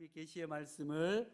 하나님의 계시의 말씀을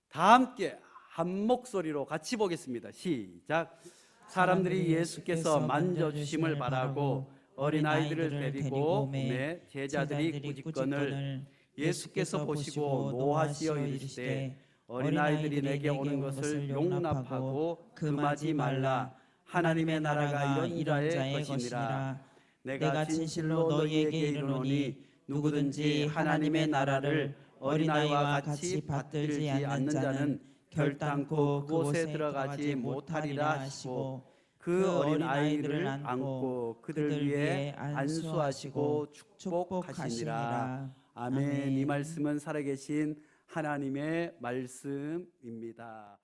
다 함께 한 목소리로 같이 보겠습니다. 시작. 사람들이 예수께서 만져주심을 바라고 어린아이들을 데리고 오매 제자들이 꾸짖건을 예수께서 보시고 노하시어 이르시되 어린아이들이 내게 오는 것을 용납하고 금하지 말라. 하나님의 나라가 이런 자의 것이니라. 내가 진실로 너희에게 이르노니 누구든지 하나님의 나라를 어린아이와 같이 받들지 않는 자는 결단코 그곳에 들어가지 못하리라 하시고 그 어린아이들을 안고 그들 위에 안수하시고 축복하시니라. 아멘. 이 말씀은 살아계신 하나님의 말씀입니다.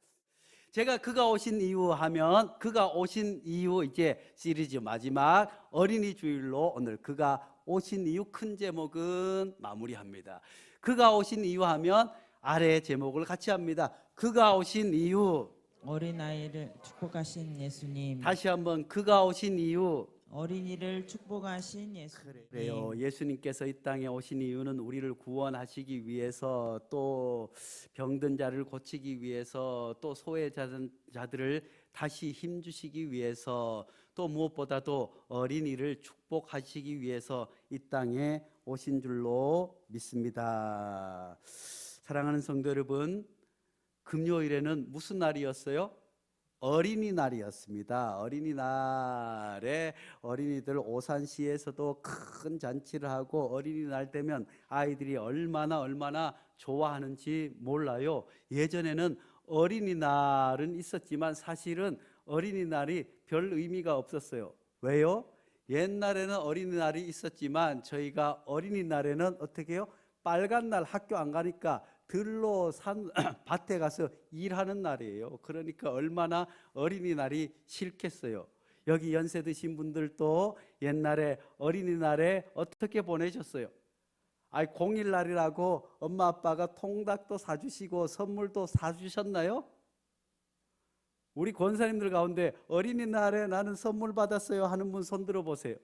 제가 그가 오신 이유 하면 그가 오신 이유 이제 시리즈 마지막 어린이 주일로 오늘 그가 오신 이유 큰 제목은 마무리합니다. 그가 오신 이유 하면 아래 제목을 같이 합니다. 그가 오신 이유, 어린아이를 축복하신 예수님. 다시 한번 그가 오신 이유. 어린이를 축복하신 예수님. 그래요. 예수님께서 이 땅에 오신 이유는 우리를 구원하시기 위해서, 또 병든 자를 고치기 위해서, 또 소외자들을 다시 힘주시기 위해서, 또 무엇보다도 어린이를 축복하시기 위해서 이 땅에 오신 줄로 믿습니다. 사랑하는 성도 여러분, 금요일에는 무슨 날이었어요? 어린이날이었습니다. 어린이날에 어린이들 오산시에서도 큰 잔치를 하고 어린이날 되면 아이들이 얼마나 좋아하는지 몰라요. 예전에는 어린이날은 있었지만 사실은 어린이날이 별 의미가 없었어요. 왜요? 옛날에는 어린이날이 있었지만 저희가 어린이날에는 어떻게 해요? 빨간 날 학교 안 가니까 들로 산 밭에 가서 일하는 날이에요. 그러니까 얼마나 어린이날이 싫겠어요. 여기 연세 드신 분들도 옛날에 어린이날에 어떻게 보내셨어요? 공일날이라고 엄마 아빠가 통닭도 사주시고 선물도 사주셨나요? 우리 권사님들 가운데 어린이날에 나는 선물 받았어요 하는 분 손 들어보세요.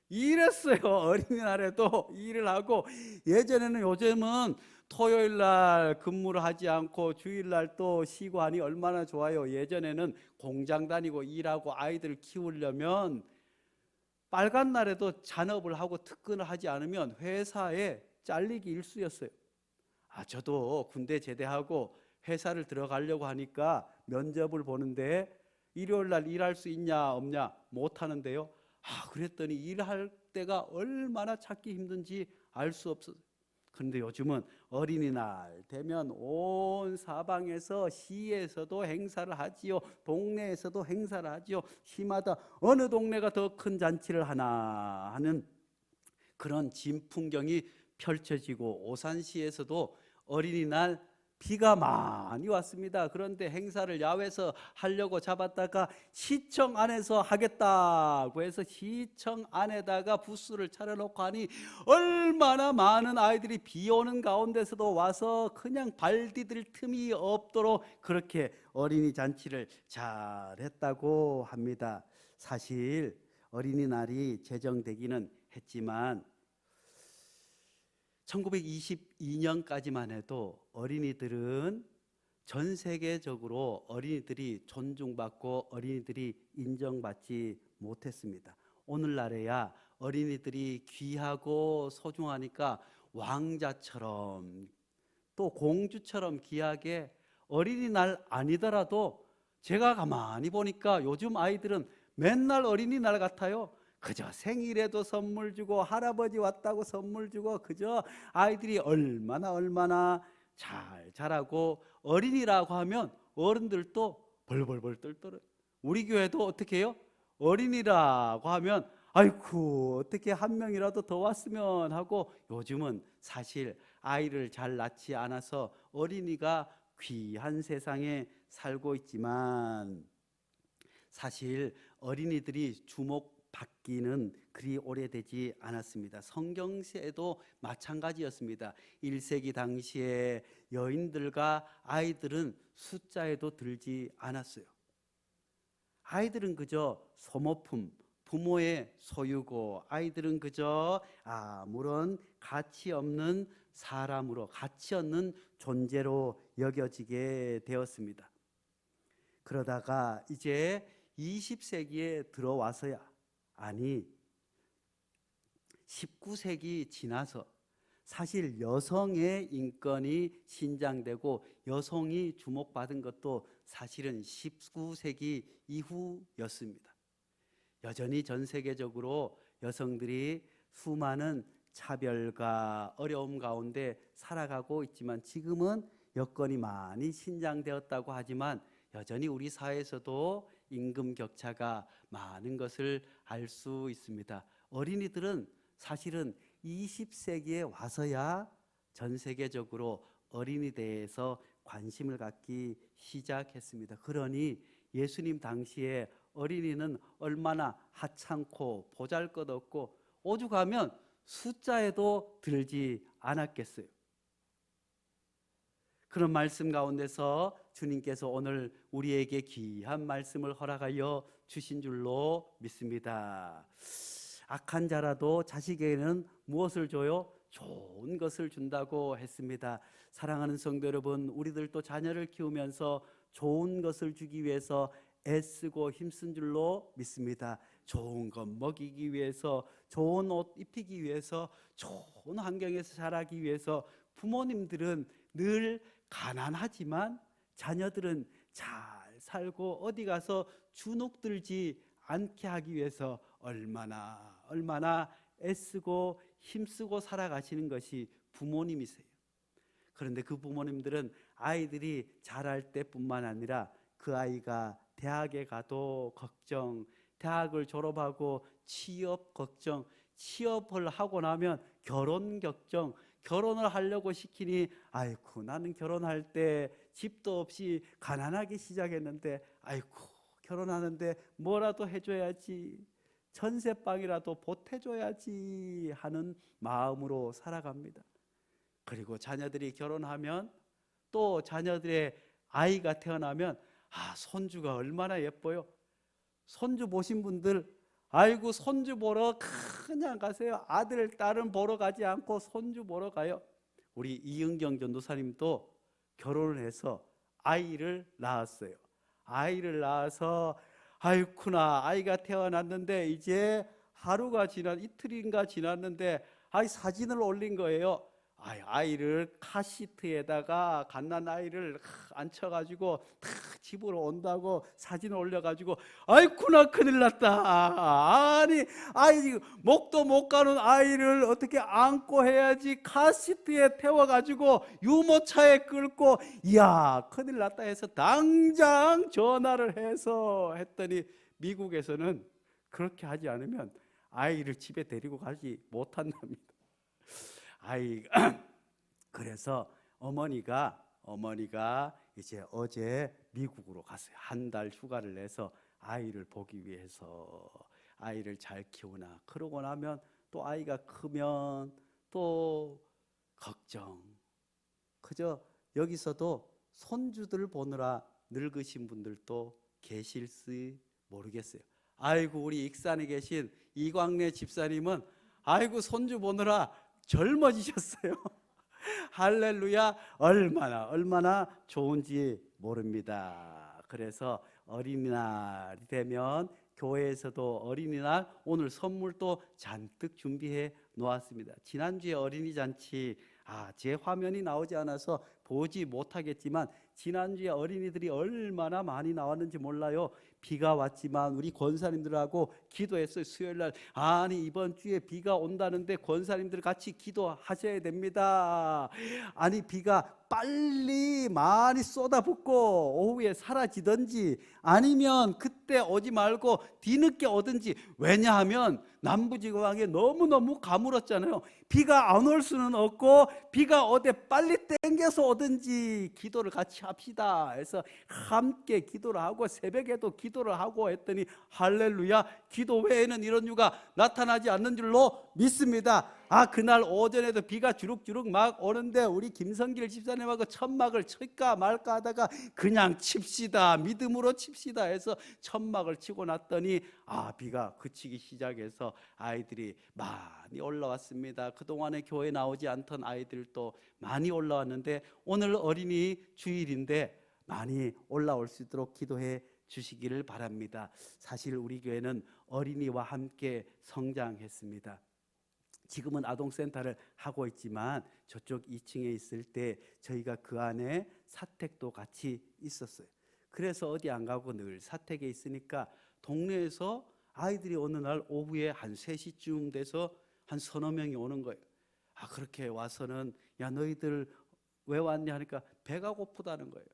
일했어요. 어린이날에도 일을 하고, 예전에는 요즘은 토요일날 근무를 하지 않고 주일날 또 쉬고 하니 얼마나 좋아요. 예전에는 공장 다니고 일하고 아이들 키우려면 빨간 날에도 잔업을 하고 특근을 하지 않으면 회사에 잘리기 일쑤였어요. 저도 군대 제대하고 회사를 들어가려고 하니까 면접을 보는데 일요일날 일할 수 있냐 없냐 못 하는데요. 그랬더니 일할 때가 얼마나 찾기 힘든지 알 수 없어요. 그런데 요즘은 어린이날 되면 온 사방에서 시에서도 행사를 하지요. 동네에서도 행사를 하지요. 시마다 어느 동네가 더 큰 잔치를 하나 하는 그런 진풍경이 펼쳐지고, 오산시에서도 어린이날 비가 많이 왔습니다. 그런데 행사를 야외에서 하려고 잡았다가 시청 안에서 하겠다고 해서 시청 안에다가 부스를 차려놓고 하니 얼마나 많은 아이들이 비 오는 가운데서도 와서 그냥 발 디딜 틈이 없도록 그렇게 어린이 잔치를 잘했다고 합니다. 사실 어린이날이 제정되기는 했지만 1922년까지만 해도 어린이들은 전 세계적으로 어린이들이 존중받고 어린이들이 인정받지 못했습니다. 오늘날에야 어린이들이 귀하고 소중하니까 왕자처럼 또 공주처럼 귀하게, 어린이날 아니더라도 제가 가만히 보니까 요즘 아이들은 맨날 어린이날 같아요. 그저 생일에도 선물 주고 할아버지 왔다고 선물 주고, 그저 아이들이 얼마나 잘 자라고, 어린이라고 하면 어른들도 벌벌벌 떨더라고요. 우리 교회도 어떻게 해요? 어린이라고 하면 아이쿠 어떻게 한 명이라도 더 왔으면 하고, 요즘은 사실 아이를 잘 낳지 않아서 어린이가 귀한 세상에 살고 있지만, 사실 어린이들이 주목받기는 그리 오래되지 않았습니다. 성경시에도 마찬가지였습니다. 1세기 당시에 여인들과 아이들은 숫자에도 들지 않았어요. 아이들은 그저 소모품, 부모의 소유고 아이들은 그저 아무런 가치 없는 사람으로, 가치 없는 존재로 여겨지게 되었습니다. 그러다가 이제 20세기에 들어와서야, 아니 19세기 지나서 사실 여성의 인권이 신장되고 여성이 주목받은 것도 사실은 19세기 이후였습니다. 여전히 전 세계적으로 여성들이 수많은 차별과 어려움 가운데 살아가고 있지만, 지금은 여건이 많이 신장되었다고 하지만 여전히 우리 사회에서도 임금 격차가 많은 것을 알 수 있습니다. 어린이들은 사실은 20세기에 와서야 전 세계적으로 어린이 대해서 관심을 갖기 시작했습니다. 그러니 예수님 당시에 어린이는 얼마나 하찮고 보잘것없고 오죽하면 숫자에도 들지 않았겠어요. 그런 말씀 가운데서 주님께서 오늘 우리에게 귀한 말씀을 허락하여 주신 줄로 믿습니다. 악한 자라도 자식에게는 무엇을 줘요? 좋은 것을 준다고 했습니다. 사랑하는 성도 여러분, 우리들도 자녀를 키우면서 좋은 것을 주기 위해서 애쓰고 힘쓴 줄로 믿습니다. 좋은 것 먹이기 위해서, 좋은 옷 입히기 위해서, 좋은 환경에서 자라기 위해서 부모님들은 늘 가난하지만 자녀들은 잘 살고 어디 가서 주눅들지 않게 하기 위해서 얼마나 애쓰고 힘쓰고 살아가시는 것이 부모님이세요. 그런데 그 부모님들은 아이들이 자랄 때뿐만 아니라 그 아이가 대학에 가도 걱정, 대학을 졸업하고 취업 걱정, 취업을 하고 나면 결혼 걱정, 결혼을 하려고 시키니 아이고 나는 결혼할 때 집도 없이 가난하게 시작했는데 아이고 결혼하는데 뭐라도 해줘야지, 전세방이라도 보태줘야지 하는 마음으로 살아갑니다. 그리고 자녀들이 결혼하면, 또 자녀들의 아이가 태어나면 손주가 얼마나 예뻐요. 손주 보신 분들 아이고 손주 보러 그냥 가세요. 아들 딸은 보러 가지 않고 손주 보러 가요. 우리 이은경 전도사님도 결혼을 해서 아이를 낳았어요. 아이를 낳아서 아이쿠나 아이가 태어났는데 이제 이틀인가 지났는데 사진을 올린 거예요. 아이를 카시트에다가 갓난아이를 앉혀가지고 집으로 온다고 사진을 올려가지고 아이쿠나 큰일 났다. 아니 목도 못 가는 아이를 어떻게 안고 해야지, 카시트에 태워가지고 유모차에 끌고, 이야 큰일 났다 해서 당장 전화를 해서 했더니 미국에서는 그렇게 하지 않으면 아이를 집에 데리고 가지 못한답니다. 그래서 어머니가 이제 어제 미국으로 갔어요. 한 달 휴가를 내서 아이를 보기 위해서. 아이를 잘 키우나, 그러고 나면 또 아이가 크면 또 걱정. 그저 여기서도 손주들 보느라 늙으신 분들도 계실지 모르겠어요. 아이고 우리 익산에 계신 이광래 집사님은 아이고 손주 보느라 젊어지셨어요. 할렐루야. 얼마나 좋은지 모릅니다. 그래서 어린이날이 되면 교회에서도 어린이날 오늘 선물도 잔뜩 준비해 놓았습니다. 지난주에 어린이 잔치 제 화면이 나오지 않아서 보지 못하겠지만 지난주에 어린이들이 얼마나 많이 나왔는지 몰라요. 비가 왔지만 우리 권사님들하고 기도했어요. 수요일날 이번 주에 비가 온다는데 권사님들 같이 기도하셔야 됩니다. 비가 빨리 많이 쏟아붓고 오후에 사라지든지 아니면 그때 오지 말고 뒤늦게 오든지. 왜냐하면 남부지방에 너무너무 가물었잖아요. 비가 안 올 수는 없고 비가 어디 빨리 땡겨서 오든지 기도를 같이 합시다 해서 함께 기도를 하고 새벽에도 기도를 하고 했더니 할렐루야, 기도 외에는 이런 이유가 나타나지 않는 줄로 믿습니다. 그날 오전에도 비가 주룩주룩 막 오는데 우리 김성길 집사님하고 천막을 칠까 말까 하다가 그냥 칩시다, 믿음으로 칩시다 해서 천막을 치고 났더니 비가 그치기 시작해서 아이들이 많이 올라왔습니다. 그동안에 교회 나오지 않던 아이들도 많이 올라왔는데 오늘 어린이 주일인데 많이 올라올 수 있도록 기도해 주시기를 바랍니다. 사실 우리 교회는 어린이와 함께 성장했습니다. 지금은 아동센터를 하고 있지만 저쪽 2층에 있을 때 저희가 그 안에 사택도 같이 있었어요. 그래서 어디 안 가고 늘 사택에 있으니까 동네에서 아이들이 어느 날 오후에 한 3시쯤 돼서 한 서너 명이 오는 거예요. 그렇게 와서는 야 너희들 왜 왔냐 하니까 배가 고프다는 거예요.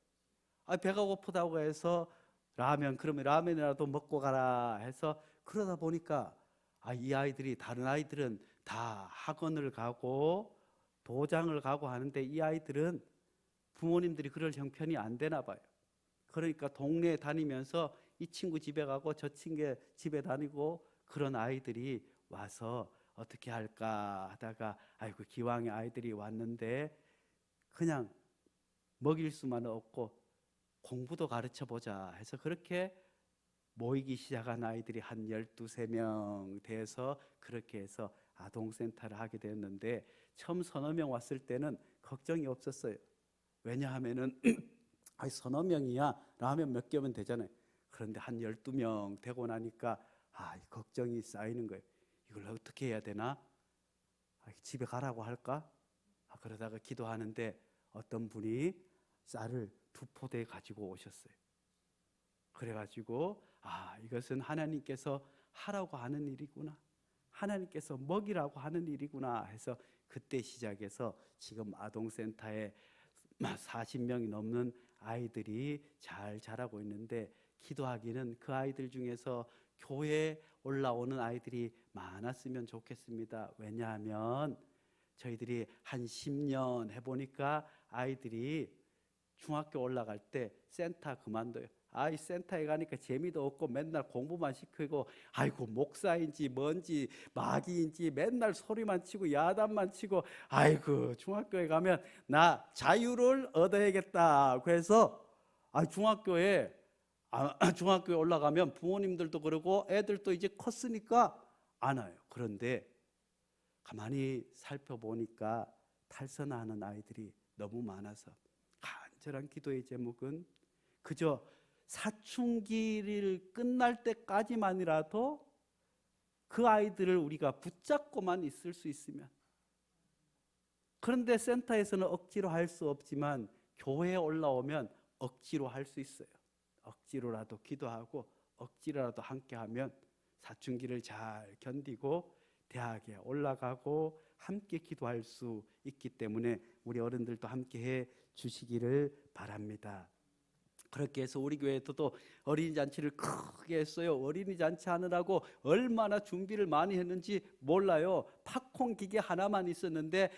배가 고프다고 해서 그러면 라면이라도 먹고 가라 해서 그러다 보니까 이 아이들이 다른 아이들은 다 학원을 가고 도장을 가고 하는데 이 아이들은 부모님들이 그럴 형편이 안 되나 봐요. 그러니까 동네에 다니면서 이 친구 집에 가고 저 친구 집에 다니고 그런 아이들이 와서 어떻게 할까 하다가 기왕에 아이들이 왔는데 그냥 먹일 수만 없고 공부도 가르쳐 보자 해서 그렇게 모이기 시작한 아이들이 한 12~13명 돼서 그렇게 해서 아동센터를 하게 되었는데 처음 서너 명 왔을 때는 걱정이 없었어요. 왜냐하면은 서너 명이야 라면 몇 개면 되잖아요. 그런데 한 12명 되고 나니까 걱정이 쌓이는 거예요. 이걸 어떻게 해야 되나? 집에 가라고 할까? 그러다가 기도하는데 어떤 분이 쌀을 2포대 가지고 오셨어요. 그래가지고 이것은 하나님께서 하라고 하는 일이구나, 하나님께서 먹이라고 하는 일이구나 해서 그때 시작해서 지금 아동센터에 40명이 넘는 아이들이 잘 자라고 있는데 기도하기는 그 아이들 중에서 교회에 올라오는 아이들이 많았으면 좋겠습니다. 왜냐하면 저희들이 한 10년 해보니까 아이들이 중학교 올라갈 때 센터 그만둬요. 이 센터에 가니까 재미도 없고 맨날 공부만 시키고 목사인지 뭔지 마귀인지 맨날 소리만 치고 야단만 치고 중학교에 가면 나 자유를 얻어야겠다. 그래서 중학교에 올라가면 부모님들도 그러고 애들도 이제 컸으니까 안 와요. 그런데 가만히 살펴보니까 탈선하는 아이들이 너무 많아서 간절한 기도의 제목은 그저 사춘기를 끝날 때까지만이라도 그 아이들을 우리가 붙잡고만 있을 수 있으면. 그런데 센터에서는 억지로 할 수 없지만 교회에 올라오면 억지로 할 수 있어요. 억지로라도 기도하고 억지로라도 함께하면 사춘기를 잘 견디고 대학에 올라가고 함께 기도할 수 있기 때문에 우리 어른들도 함께해 주시기를 바랍니다. 그렇게 해서 우리 교회에서도 어린이 잔치를 크게 했어요. 어린이 잔치 하느라고 얼마나 준비를 많이 했는지 몰라요. 팝콘 기계 하나만 있었는데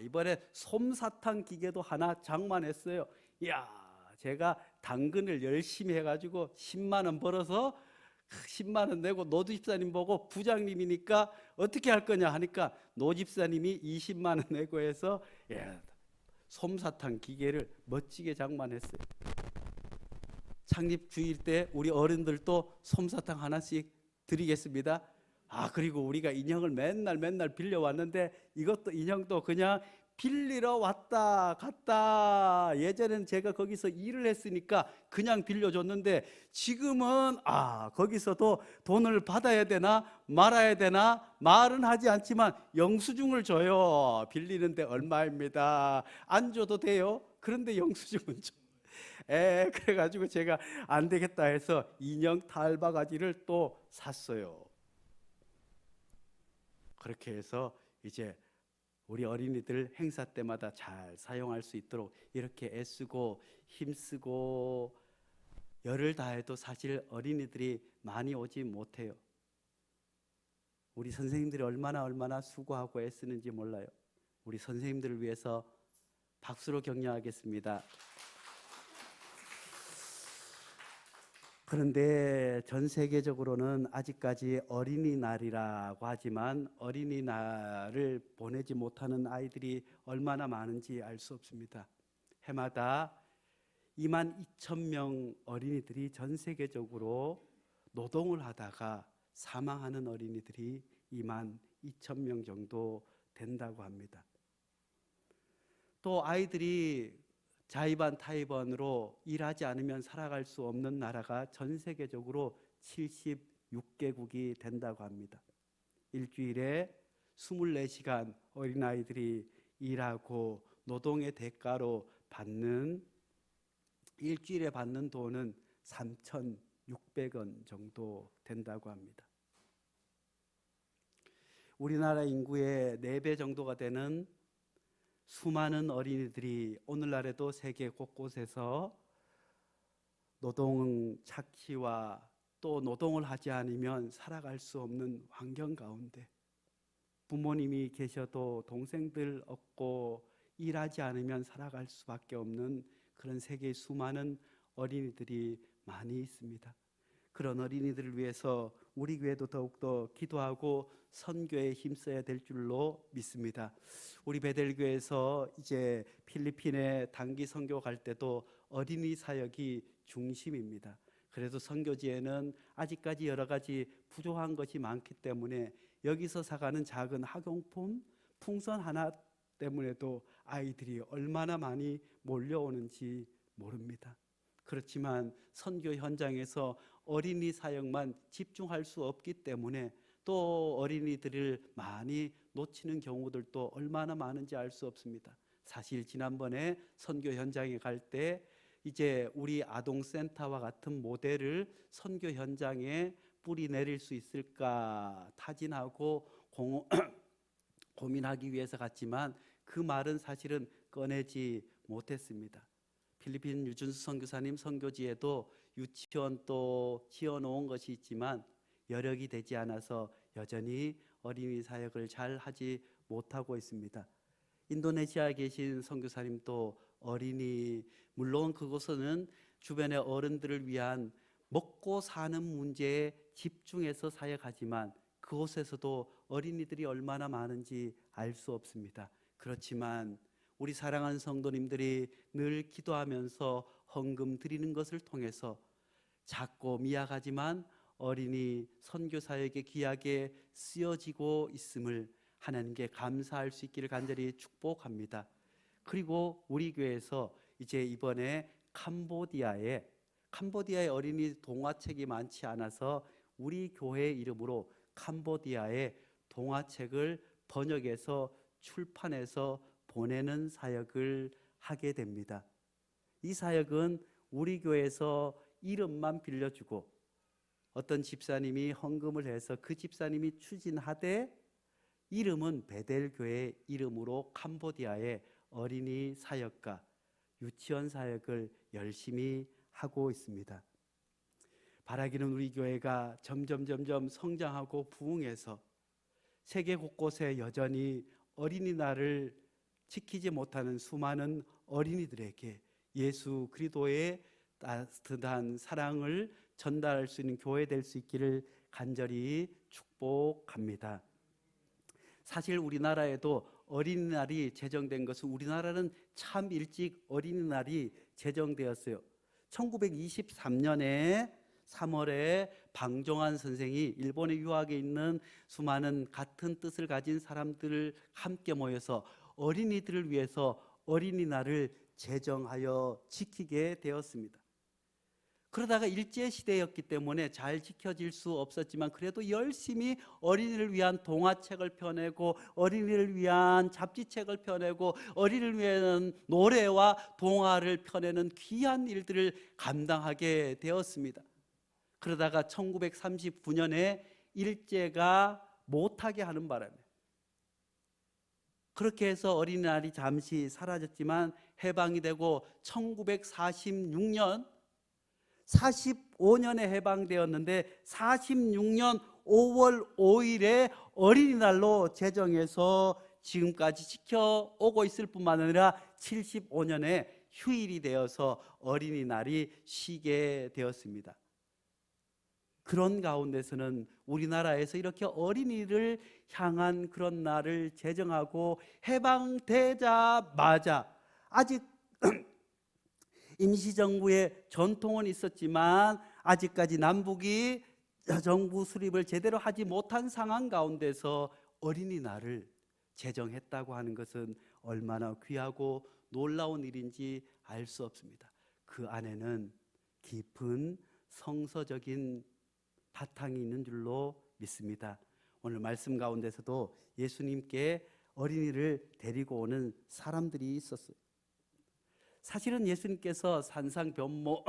이번에 솜사탕 기계도 하나 장만했어요. 제가 당근을 열심히 해가지고 10만 원 벌어서 10만 원 내고 노 집사님 보고 부장님이니까 어떻게 할 거냐 하니까 노 집사님이 20만 원 내고 해서 솜사탕 기계를 멋지게 장만했어요. 창립 주일 때 우리 어른들도 솜사탕 하나씩 드리겠습니다. 그리고 우리가 인형을 맨날 빌려왔는데 이것도 인형도 그냥 빌리러 왔다 갔다. 예전에는 제가 거기서 일을 했으니까 그냥 빌려줬는데 지금은 거기서도 돈을 받아야 되나 말아야 되나 말은 하지 않지만 영수증을 줘요. 빌리는데 얼마입니다. 안 줘도 돼요. 그런데 영수증은 줘. 그래가지고 제가 안 되겠다 해서 인형 탈바가지를 또 샀어요. 그렇게 해서 이제 우리 어린이들 행사 때마다 잘 사용할 수 있도록 이렇게 애쓰고 힘쓰고 열을 다해도 사실 어린이들이 많이 오지 못해요. 우리 선생님들이 얼마나 수고하고 애쓰는지 몰라요. 우리 선생님들을 위해서 박수로 격려하겠습니다. 그런데 전 세계적으로는 아직까지 어린이날이라고 하지만 어린이날을 보내지 못하는 아이들이 얼마나 많은지 알 수 없습니다. 해마다 22,000명 어린이들이 전 세계적으로 노동을 하다가 사망하는 어린이들이 22,000명 정도 된다고 합니다. 또 아이들이 자의반 타의반으로 일하지 않으면 살아갈 수 없는 나라가 전 세계적으로 76개국이 된다고 합니다. 일주일에 24시간 어린아이들이 일하고 노동의 대가로 받는, 일주일에 받는 돈은 3,600원 정도 된다고 합니다. 우리나라 인구의 4배 정도가 되는 수많은 어린이들이 오늘날에도 세계 곳곳에서 노동 착취와 또 노동을 하지 않으면 살아갈 수 없는 환경 가운데 부모님이 계셔도 동생들 없고 일하지 않으면 살아갈 수밖에 없는 그런 세계의 수많은 어린이들이 많이 있습니다. 그런 어린이들을 위해서 우리 교회도 더욱더 기도하고 선교에 힘써야 될 줄로 믿습니다. 우리 베델교회에서 이제 필리핀에 단기 선교 갈 때도 어린이 사역이 중심입니다. 그래도 선교지에는 아직까지 여러 가지 부족한 것이 많기 때문에 여기서 사가는 작은 학용품, 풍선 하나 때문에도 아이들이 얼마나 많이 몰려오는지 모릅니다. 그렇지만 선교 현장에서 어린이 사역만 집중할 수 없기 때문에 또 어린이들을 많이 놓치는 경우들도 얼마나 많은지 알 수 없습니다. 사실 지난번에 선교 현장에 갈 때 이제 우리 아동센터와 같은 모델을 선교 현장에 뿌리 내릴 수 있을까 타진하고 고민하기 위해서 갔지만 그 말은 사실은 꺼내지 못했습니다. 필리핀 유준수 선교사님 선교지에도 유치원 또 지어놓은 것이 있지만 여력이 되지 않아서 여전히 어린이 사역을 잘 하지 못하고 있습니다. 인도네시아에 계신 선교사님도 어린이, 물론 그곳은 주변의 어른들을 위한 먹고 사는 문제에 집중해서 사역하지만 그곳에서도 어린이들이 얼마나 많은지 알 수 없습니다. 그렇지만 우리 사랑하는 성도님들이 늘 기도하면서 헌금 드리는 것을 통해서 작고 미약하지만 어린이 선교 사역에 귀하게 쓰여지고 있음을 하나님께 감사할 수 있기를 간절히 축복합니다. 그리고 우리 교회에서 이제 이번에 캄보디아에 어린이 동화책이 많지 않아서 우리 교회 이름으로 캄보디아에 동화책을 번역해서 출판해서 보내는 사역을 하게 됩니다. 이 사역은 우리 교회에서 이름만 빌려주고 어떤 집사님이 헌금을 해서 그 집사님이 추진하되 이름은 베델교회 이름으로 캄보디아의 어린이 사역과 유치원 사역을 열심히 하고 있습니다. 바라기는 우리 교회가 점점 성장하고 부흥해서 세계 곳곳에 여전히 어린이날을 지키지 못하는 수많은 어린이들에게 예수 그리스도의 따뜻한 사랑을 전달할 수 있는 교회 될 수 있기를 간절히 축복합니다. 사실 우리나라에도 어린이날이 제정된 것은 우리나라는 참 일찍 어린이날이 제정되었어요. 1923년에 3월에 방종환 선생이 일본에 유학에 있는 수많은 같은 뜻을 가진 사람들을 함께 모여서 어린이들을 위해서 어린이날을 제정하여 지키게 되었습니다. 그러다가 일제시대였기 때문에 잘 지켜질 수 없었지만 그래도 열심히 어린이를 위한 동화책을 펴내고 어린이를 위한 잡지책을 펴내고 어린이를 위한 노래와 동화를 펴내는 귀한 일들을 감당하게 되었습니다. 그러다가 1939년에 일제가 못하게 하는 바람에 그렇게 해서 어린이날이 잠시 사라졌지만 해방이 되고 1946년 45년에 해방되었는데 46년 5월 5일에 어린이날로 제정해서 지금까지 지켜오고 있을 뿐만 아니라 75년에 휴일이 되어서 어린이날이 쉬게 되었습니다. 그런 가운데서는 우리나라에서 이렇게 어린이를 향한 그런 날을 제정하고 해방되자마자 아직 임시정부의 전통은 있었지만 아직까지 남북이 정부 수립을 제대로 하지 못한 상황 가운데서 어린이날을 제정했다고 하는 것은 얼마나 귀하고 놀라운 일인지 알 수 없습니다. 그 안에는 깊은 성서적인 바탕이 있는 줄로 믿습니다. 오늘 말씀 가운데서도 예수님께 어린이를 데리고 오는 사람들이 있었어요. 사실은 예수님께서 산상변모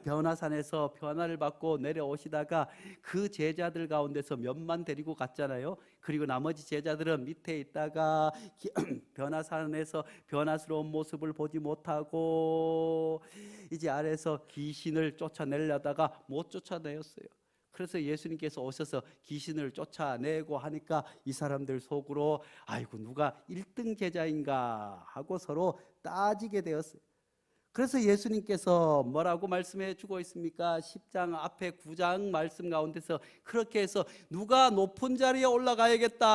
변화산에서 변화를 받고 내려오시다가 그 제자들 가운데서 몇만 데리고 갔잖아요. 그리고 나머지 제자들은 밑에 있다가 변화산에서 변화스러운 모습을 보지 못하고 이제 아래에서 귀신을 쫓아내려다가 못 쫓아내었어요. 그래서 예수님께서 오셔서 귀신을 쫓아내고 하니까 이 사람들 속으로 아이고 누가 1등 제자인가 하고 서로 따지게 되었어요. 그래서 예수님께서 뭐라고 말씀해 주고 있습니까? 10장 앞에 9장 말씀 가운데서 그렇게 해서 누가 높은 자리에 올라가야겠다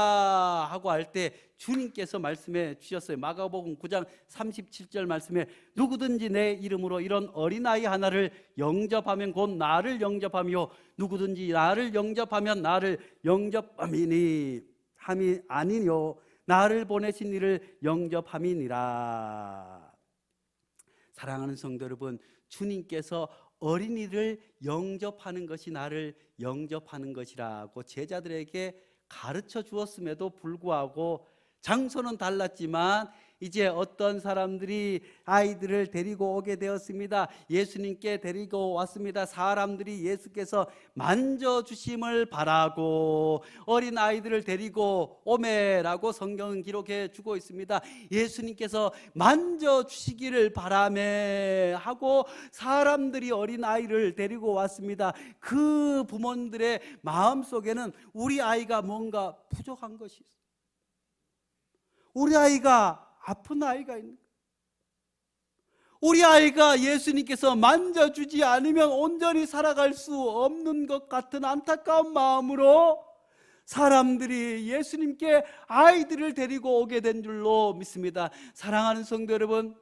하고 할 때 주님께서 말씀해 주셨어요. 마가복음 9장 37절 말씀에 누구든지 내 이름으로 이런 어린아이 하나를 영접하면 곧 나를 영접하며 누구든지 나를 영접하면 나를 영접함이니 함이 아니요 나를 보내신 이를 영접함이니라. 사랑하는 성도 여러분, 주님께서 어린이를 영접하는 것이 나를 영접하는 것이라고 제자들에게 가르쳐 주었음에도 불구하고 장소는 달랐지만 이제 어떤 사람들이 아이들을 데리고 오게 되었습니다. 예수님께 데리고 왔습니다. 사람들이 예수께서 만져주심을 바라고 어린 아이들을 데리고 오매라고 성경은 기록해 주고 있습니다. 예수님께서 만져주시기를 바라매 하고 사람들이 어린 아이를 데리고 왔습니다. 그 부모들의 마음속에는 우리 아이가 뭔가 부족한 것이 있어요. 우리 아이가 아픈 아이가 있는 거예요. 우리 아이가 예수님께서 만져주지 않으면 온전히 살아갈 수 없는 것 같은 안타까운 마음으로 사람들이 예수님께 아이들을 데리고 오게 된 줄로 믿습니다. 사랑하는 성도 여러분,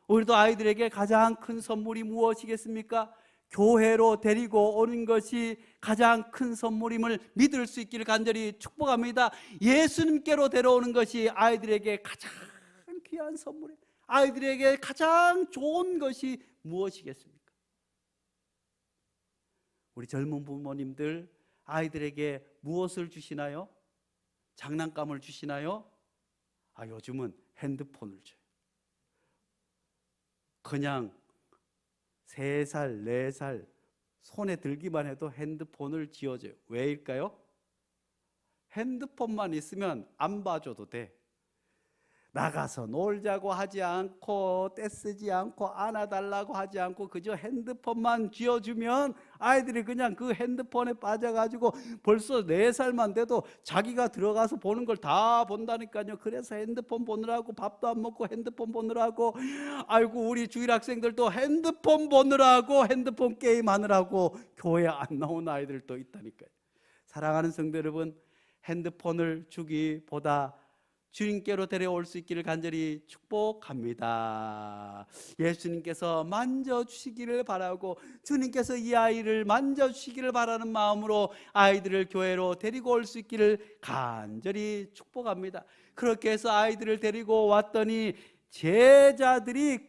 우리도 아이들에게 가장 큰 선물이 무엇이겠습니까? 교회로 데리고 오는 것이 가장 큰 선물임을 믿을 수 있기를 간절히 축복합니다. 예수님께로 데려오는 것이 아이들에게 가장 귀한 선물이에요. 아이들에게 가장 좋은 것이 무엇이겠습니까? 우리 젊은 부모님들 아이들에게 무엇을 주시나요? 장난감을 주시나요? 요즘은 핸드폰을 줘요. 그냥 3살, 4살 손에 들기만 해도 핸드폰을 쥐어줘요. 왜일까요? 핸드폰만 있으면 안 봐줘도 돼. 나가서 놀자고 하지 않고 떼쓰지 않고 안아달라고 하지 않고 그저 핸드폰만 쥐어주면 아이들이 그냥 그 핸드폰에 빠져가지고 벌써 4살만 돼도 자기가 들어가서 보는 걸 다 본다니까요. 그래서 핸드폰 보느라고 밥도 안 먹고 핸드폰 보느라고 아이고 우리 주일 학생들도 핸드폰 보느라고 핸드폰 게임 하느라고 교회 안 나온 아이들도 있다니까요. 사랑하는 성도 여러분, 핸드폰을 주기보다 주님께로 데려올 수 있기를 간절히 축복합니다. 예수님께서 만져주시기를 바라고 주님께서 이 아이를 만져주시기를 바라는 마음으로 아이들을 교회로 데리고 올 수 있기를 간절히 축복합니다. 그렇게 해서 아이들을 데리고 왔더니 제자들이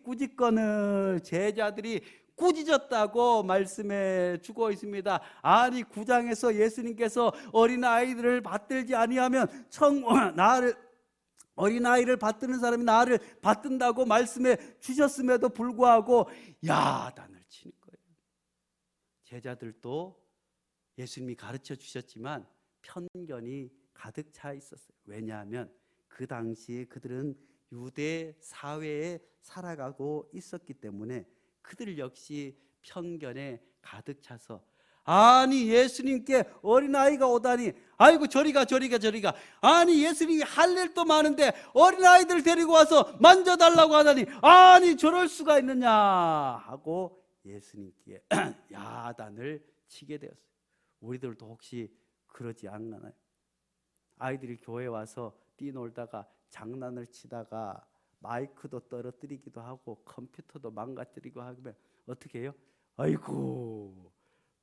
꾸짖었다고 말씀해 주고 있습니다. 아니 9장에서 예수님께서 어린아이들을 받들지 아니하면 어린아이를 받드는 사람이 나를 받든다고 말씀해 주셨음에도 불구하고 야단을 치는 거예요. 제자들도 예수님이 가르쳐 주셨지만 편견이 가득 차 있었어요. 왜냐하면 그 당시에 그들은 유대 사회에 살아가고 있었기 때문에 그들 역시 편견에 가득 차서 아니 예수님께 어린아이가 오다니 아이고 저리가 아니 예수님이 할 일도 많은데 어린아이들 데리고 와서 만져달라고 하다니 아니 저럴 수가 있느냐 하고 예수님께 야단을 치게 되었어요. 우리들도 혹시 그러지 않나요? 아이들이 교회 와서 뛰놀다가 장난을 치다가 마이크도 떨어뜨리기도 하고 컴퓨터도 망가뜨리고 하면 어떻게 해요? 아이고,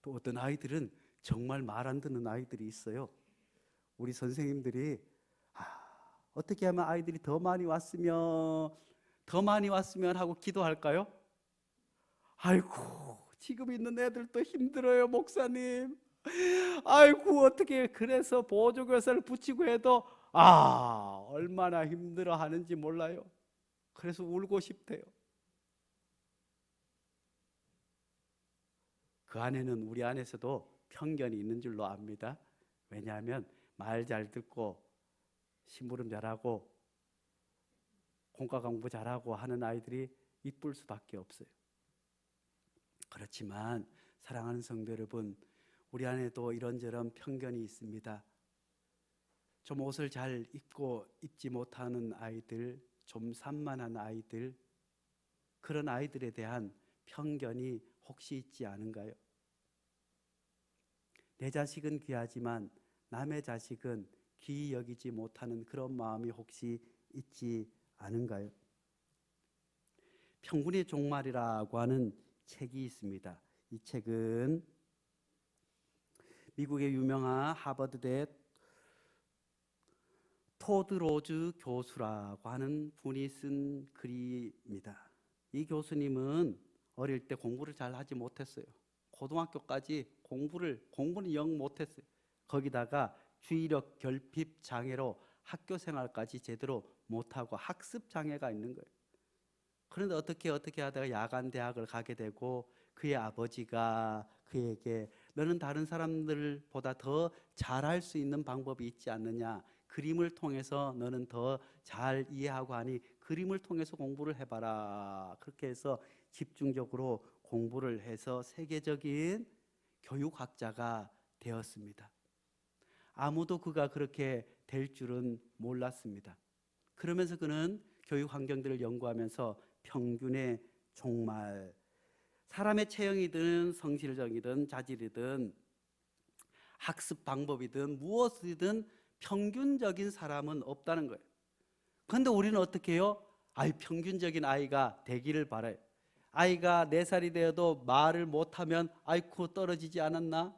또 어떤 아이들은 정말 말 안 듣는 아이들이 있어요. 우리 선생님들이 어떻게 하면 아이들이 더 많이 왔으면 하고 기도할까요? 아이고, 지금 있는 애들도 힘들어요, 목사님. 아이고, 어떻게 그래서 보조교사를 붙이고 해도 얼마나 힘들어 하는지 몰라요. 그래서 울고 싶대요. 그 안에는 우리 안에서도 편견이 있는 줄로 압니다. 왜냐하면 말 잘 듣고 심부름 잘하고 공과 공부 잘하고 하는 아이들이 이쁠 수밖에 없어요. 그렇지만 사랑하는 성도 여러분, 우리 안에도 이런저런 편견이 있습니다. 좀 옷을 잘 입지 못하는 아이들, 좀 산만한 아이들, 그런 아이들에 대한 편견이 혹시 있지 않은가요? 내 자식은 귀하지만 남의 자식은 귀히 여기지 못하는 그런 마음이 혹시 있지 않은가요? 평균의 종말이라고 하는 책이 있습니다. 이 책은 미국의 유명한 하버드대 토드 로즈 교수라고 하는 분이 쓴 글입니다. 이 교수님은 어릴 때 공부를 잘 하지 못했어요. 고등학교까지 공부는 영 못했어요. 거기다가 주의력 결핍 장애로 학교 생활까지 제대로 못하고 학습 장애가 있는 거예요. 그런데 어떻게 하다가 야간 대학을 가게 되고 그의 아버지가 그에게 너는 다른 사람들보다 더 잘할 수 있는 방법이 있지 않느냐, 그림을 통해서 너는 더 잘 이해하고 하니 그림을 통해서 공부를 해봐라. 그렇게 해서 집중적으로 공부를 해서 세계적인 교육학자가 되었습니다. 아무도 그가 그렇게 될 줄은 몰랐습니다. 그러면서 그는 교육 환경들을 연구하면서 평균의 종말, 사람의 체형이든 성실정이든 자질이든 학습 방법이든 무엇이든 평균적인 사람은 없다는 거예요. 그런데 우리는 어떻게 해요? 평균적인 아이가 되기를 바라요. 아이가 4살이 되어도 말을 못하면 아이고 떨어지지 않았나?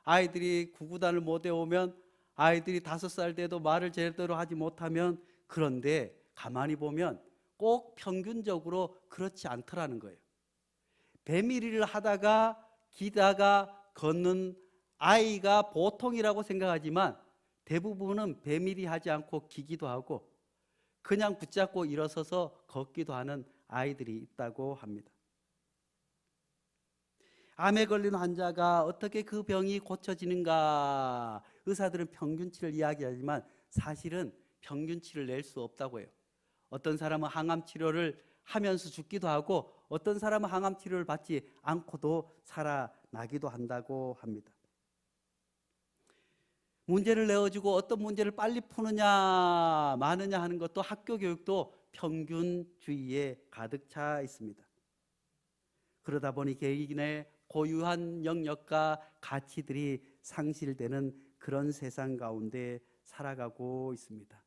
아이들이 구구단을 못 외우면, 아이들이 5살 돼도 말을 제대로 하지 못하면, 그런데 가만히 보면 꼭 평균적으로 그렇지 않더라는 거예요. 배밀이를 하다가 기다가 걷는 아이가 보통이라고 생각하지만 대부분은 배밀이 하지 않고 기기도 하고 그냥 붙잡고 일어서서 걷기도 하는 아이들이 있다고 합니다. 암에 걸린 환자가 어떻게 그 병이 고쳐지는가? 의사들은 평균치를 이야기하지만 사실은 평균치를 낼 수 없다고 해요. 어떤 사람은 항암 치료를 하면서 죽기도 하고 어떤 사람은 항암 치료를 받지 않고도 살아나기도 한다고 합니다. 문제를 내어주고 어떤 문제를 빨리 푸느냐 마느냐 하는 것도 학교 교육도 평균주의에 가득 차 있습니다. 그러다 보니 개인의 고유한 영역과 가치들이 상실되는 그런 세상 가운데 살아가고 있습니다.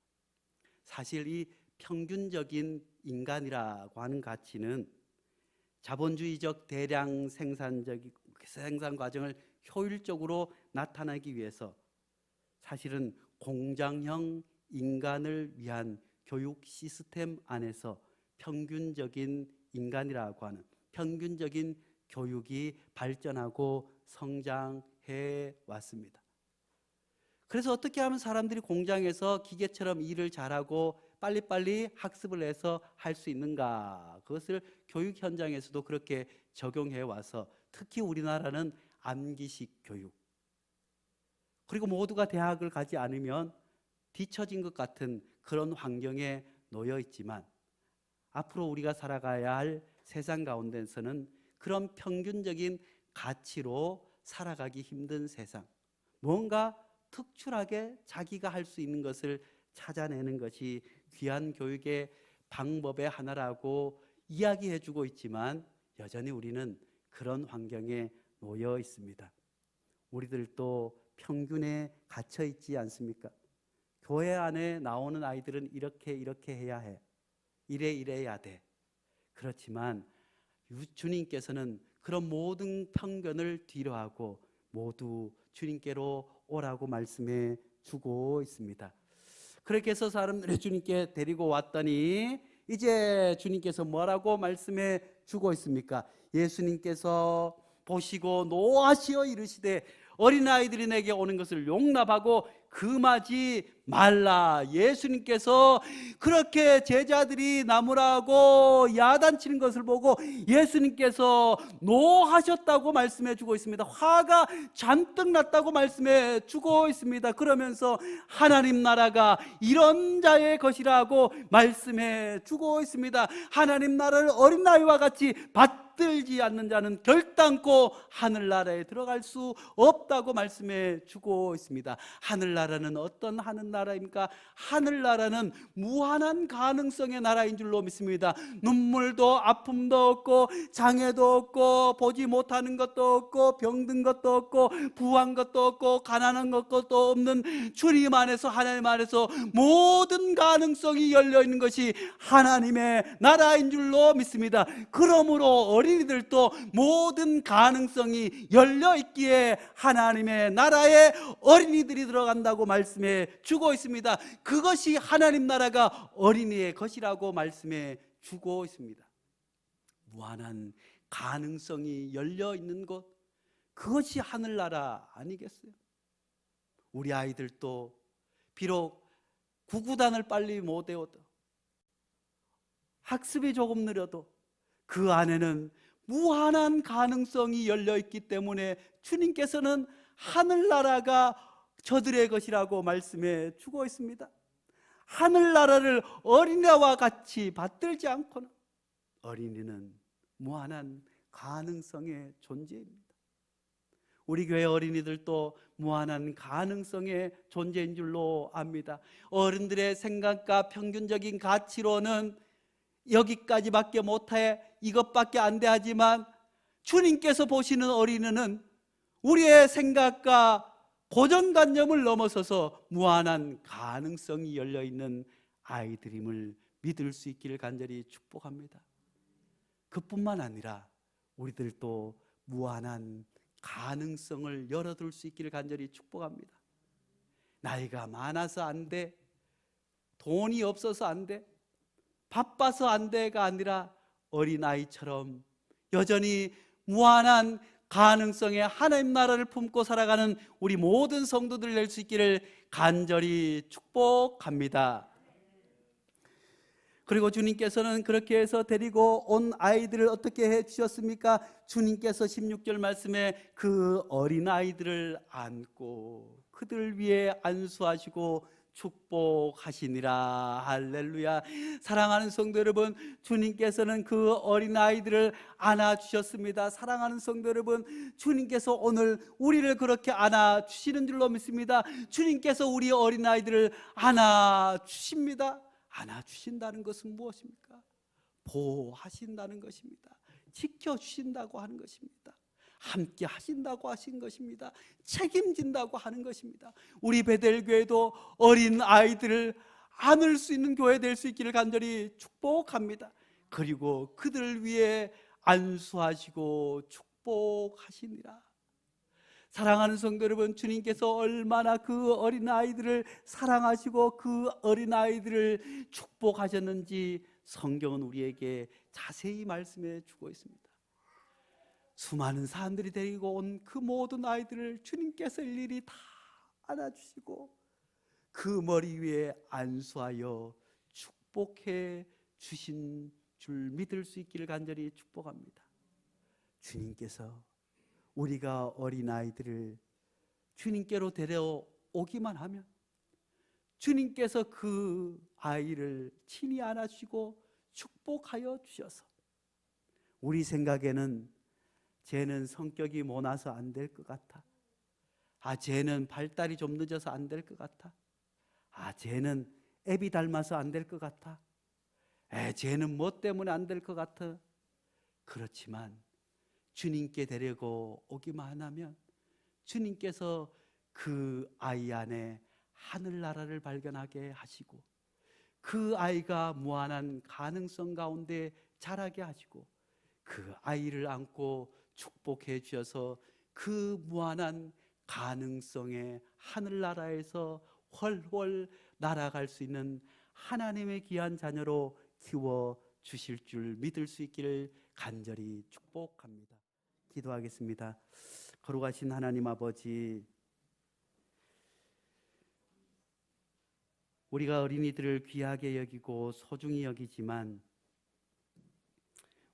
사실 이 평균적인 인간이라고 하는 가치는 자본주의적 대량 생산 과정을 효율적으로 나타내기 위해서 사실은 공장형 인간을 위한 교육 시스템 안에서 평균적인 인간이라고 하는 평균적인 교육이 발전하고 성장해 왔습니다. 그래서 어떻게 하면 사람들이 공장에서 기계처럼 일을 잘하고 빨리빨리 학습을 해서 할 수 있는가? 그것을 교육 현장에서도 그렇게 적용해 와서 특히 우리나라는 암기식 교육, 그리고 모두가 대학을 가지 않으면 뒤처진 것 같은 그런 환경에 놓여 있지만 앞으로 우리가 살아가야 할 세상 가운데서는 그런 평균적인 가치로 살아가기 힘든 세상, 뭔가 특출하게 자기가 할 수 있는 것을 찾아내는 것이 귀한 교육의 방법의 하나라고 이야기해주고 있지만 여전히 우리는 그런 환경에 놓여 있습니다. 우리들도 평균에 갇혀 있지 않습니까? 교회 안에 나오는 아이들은 이렇게 해야 해. 이래야 돼. 그렇지만 주님께서는 그런 모든 편견을 뒤로하고 모두 주님께로 오라고 말씀해 주고 있습니다. 그렇게 해서 사람들을 주님께 데리고 왔더니 이제 주님께서 뭐라고 말씀해 주고 있습니까? 예수님께서 보시고 노하시어 이르시되 어린아이들이 내게 오는 것을 용납하고 금하지 말라. 예수님께서 그렇게 제자들이 나무라고 야단치는 것을 보고 예수님께서 노하셨다고 말씀해 주고 있습니다. 화가 잔뜩 났다고 말씀해 주고 있습니다. 그러면서 하나님 나라가 이런 자의 것이라고 말씀해 주고 있습니다. 하나님 나라를 어린아이와 같이 받들지 않는 자는 결단코 하늘나라에 들어갈 수 없다고 말씀해 주고 있습니다. 하늘나라는 어떤 하늘나라입니까? 하늘나라는 무한한 가능성의 나라인 줄로 믿습니다. 눈물도 아픔도 없고 장애도 없고 보지 못하는 것도 없고 병든 것도 없고 부한 것도 없고 가난한 것도 없는 주님 안에서, 하나님 안에서 모든 가능성이 열려있는 것이 하나님의 나라인 줄로 믿습니다. 그러므로 어린이들도 모든 가능성이 열려있기에 하나님의 나라에 어린이들이 들어간다고 말씀해 주고 있습니다. 그것이 하나님 나라가 어린이의 것이라고 말씀해 주고 있습니다. 무한한 가능성이 열려있는 곳, 그것이 하늘나라 아니겠어요? 우리 아이들도 비록 구구단을 빨리 못 외워도 학습이 조금 느려도 그 안에는 무한한 가능성이 열려있기 때문에 주님께서는 하늘나라가 저들의 것이라고 말씀해 주고 있습니다. 하늘나라를 어린애와 같이 받들지 않고는 어린이는 무한한 가능성의 존재입니다. 우리 교회 어린이들도 무한한 가능성의 존재인 줄로 압니다. 어른들의 생각과 평균적인 가치로는 여기까지밖에 못해, 이것밖에 안 돼 하지만 주님께서 보시는 어린이는 우리의 생각과 고정관념을 넘어서서 무한한 가능성이 열려있는 아이들임을 믿을 수 있기를 간절히 축복합니다. 그뿐만 아니라 우리들도 무한한 가능성을 열어둘 수 있기를 간절히 축복합니다. 나이가 많아서 안 돼, 돈이 없어서 안 돼, 바빠서 안 돼가 아니라 어린아이처럼 여전히 무한한 가능성의 하나님 나라를 품고 살아가는 우리 모든 성도들 될 수 있기를 간절히 축복합니다. 그리고 주님께서는 그렇게 해서 데리고 온 아이들을 어떻게 해 주셨습니까? 주님께서 16절 말씀에 그 어린아이들을 안고 그들 위에 안수하시고 축복하시니라. 할렐루야. 사랑하는 성도 여러분, 주님께서는 그 어린아이들을 안아주셨습니다. 사랑하는 성도 여러분, 주님께서 오늘 우리를 그렇게 안아주시는 줄로 믿습니다. 주님께서 우리 어린아이들을 안아주십니다. 안아주신다는 것은 무엇입니까? 보호하신다는 것입니다. 지켜주신다고 하는 것입니다. 함께 하신다고 하신 것입니다. 책임진다고 하는 것입니다. 우리 베델교회도 어린 아이들을 안을 수 있는 교회 될 수 있기를 간절히 축복합니다. 그리고 그들을 위해 안수하시고 축복하시니라. 사랑하는 성도 여러분, 주님께서 얼마나 그 어린아이들을 사랑하시고 그 어린아이들을 축복하셨는지 성경은 우리에게 자세히 말씀해 주고 있습니다. 수많은 사람들이 데리고 온 그 모든 아이들을 주님께서 일일이 다 안아주시고 그 머리 위에 안수하여 축복해 주신 줄 믿을 수 있기를 간절히 축복합니다. 주님께서 우리가 어린아이들을 주님께로 데려오기만 하면 주님께서 그 아이를 친히 안아주시고 축복하여 주셔서 우리 생각에는 쟤는 성격이 모나서 안 될 것 같아. 쟤는 발달이 좀 늦어서 안 될 것 같아. 쟤는 애비 닮아서 안 될 것 같아. 쟤는 뭐 때문에 안 될 것 같아. 그렇지만 주님께 데리고 오기만 하면 주님께서 그 아이 안에 하늘나라를 발견하게 하시고 그 아이가 무한한 가능성 가운데 자라게 하시고 그 아이를 안고 축복해 주셔서 그 무한한 가능성의 하늘나라에서 훨훨 날아갈 수 있는 하나님의 귀한 자녀로 키워 주실 줄 믿을 수 있기를 간절히 축복합니다. 기도하겠습니다. 거룩하신 하나님 아버지, 우리가 어린이들을 귀하게 여기고 소중히 여기지만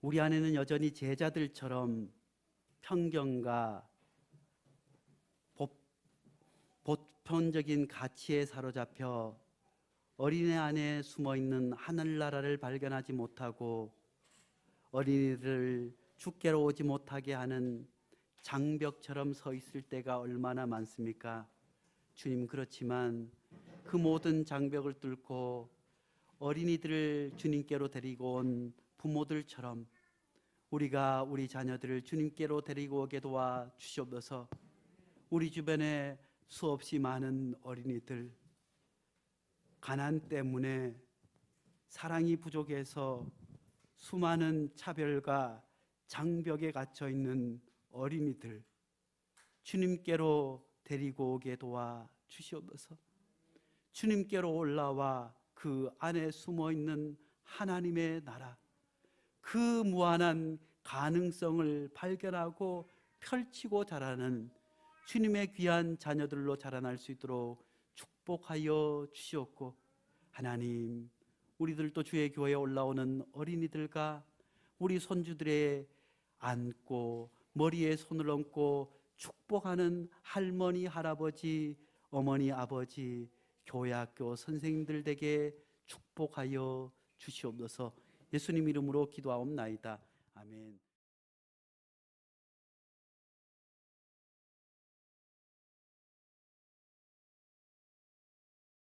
우리 안에는 여전히 제자들처럼 편견과 보편적인 가치에 사로잡혀 어린애 안에 숨어있는 하늘나라를 발견하지 못하고 어린이들을 주께로 오지 못하게 하는 장벽처럼 서 있을 때가 얼마나 많습니까? 주님, 그렇지만 그 모든 장벽을 뚫고 어린이들을 주님께로 데리고 온 부모들처럼 우리가 우리 자녀들을 주님께로 데리고 오게 도와 주시옵소서. 우리 주변에 수없이 많은 어린이들, 가난 때문에 사랑이 부족해서 수많은 차별과 장벽에 갇혀 있는 어린이들, 주님께로 데리고 오게 도와 주시옵소서. 주님께로 올라와 그 안에 숨어 있는 하나님의 나라, 그 무한한 가능성을 발견하고 펼치고 자라는 주님의 귀한 자녀들로 자라날 수 있도록 축복하여 주시옵고, 하나님, 우리들도 주의 교회에 올라오는 어린이들과 우리 손주들의 안고 머리에 손을 얹고 축복하는 할머니, 할아버지, 어머니, 아버지, 교회 학교 선생님들 에게 축복하여 주시옵소서. 예수님 이름으로 기도하옵나이다. 아멘.